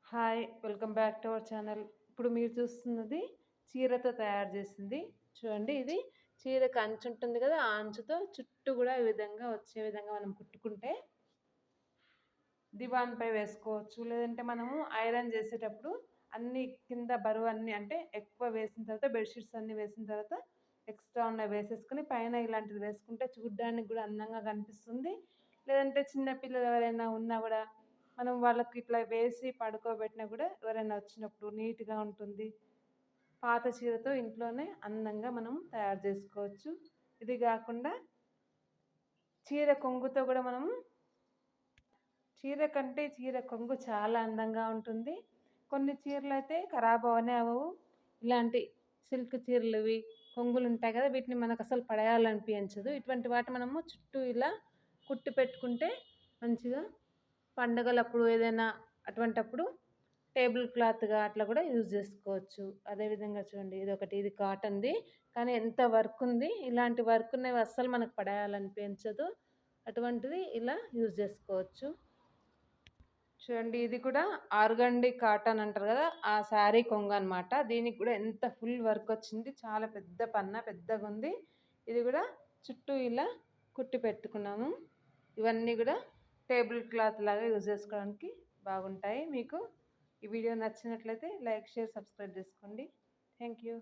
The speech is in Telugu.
Hi! Welcome back to our channel. ఇప్పుడు మీరు చూస్తున్నది చీరతో తయారు చేసింది. చూడండి ఇది చీరకు అంచు ఉంటుంది కదా! ఆ అంచుతో చుట్టూ గూడా ఈ విధంగా వచ్చే విధంగా మనం కుట్టుకుంటే దివాన్‌పై వేసుకోవచ్చు. లేదంటే మనము ఐరన్ చేసేటప్పుడు అన్నీ కింద బరువన్నీ అంటే ఎక్కువ వేసిన తర్వాత బెడ్‌షీట్స్ అన్నీ వేసిన తర్వాత ఎక్స్‌ట్రా ఉన్నవి వేసేసుకొని పైన ఇలాంటిది వేసుకుంటే చూడ్డానికి గూడా అందంగా కనిపిస్తుంది. లేదంటే చిన్న పిల్లలు ఎవరైనా ఉన్నా గూడా మనం వాళ్ళకి ఇట్లా వేసి పడుకోబెట్టినా గూడా ఎవరైనా వచ్చినప్పుడు నీట్‌గా ఉంటుంది. పాత చీరతో ఇంట్లోనే అందంగా మనం తయారు జేసుకోవచ్చు. ఇది గాకుండా చీర కొంగుతో గూడా మనం చీర కంటే చీర కొంగు చాలా అందంగా ఉంటుంది. కొన్ని చీరలైతే ఖరాబ్ అవ్వనే అవ్వవు. ఇలాంటి సిల్క్ చీరలివి కొంగులుంటాయి గదా! వీటిని మనకసలు పడేయాలనిపించదు. ఇటువంటి వాటి మనము చుట్టూ ఇలా కుట్టి పెట్టుకుంటే మంచిగా పండగలప్పుడు ఏదైనా అటువంటప్పుడు టేబుల్ క్లాత్‌గా అట్లా గూడా యూజ్ జేసుకోవచ్చు. అదేవిధంగా చూడండి ఇదొకటి ఇది కాటన్‌ది. కానీ ఎంత వర్క్ ఉంది. ఇలాంటి వర్క్ ఉన్నవి అస్సలు మనకు పడేయాలనిపించదు. అటువంటిది ఇలా యూజ్ జేసుకోవచ్చు. చూడండి ఇది కూడా ఆర్గండి కాటన్ అంటారు గదా! ఆ శారీ కొంగనమాట. దీనికి గూడా ఎంత ఫుల్ వర్క్ వచ్చింది. చాలా పెద్ద పన్న పెద్దగుంది. ఇది గూడా చుట్టూ ఇలా కుట్టి పెట్టుకున్నాము. ఇవన్నీ గూడా టేబుల్ క్లాత్ లాగా యూజ్ చేసుకోవడానికి బాగుంటాయి. మీకు ఈ వీడియో నచ్చినట్లయితే లైక్, షేర్, సబ్స్క్రైబ్ చేసుకోండి. Thank you.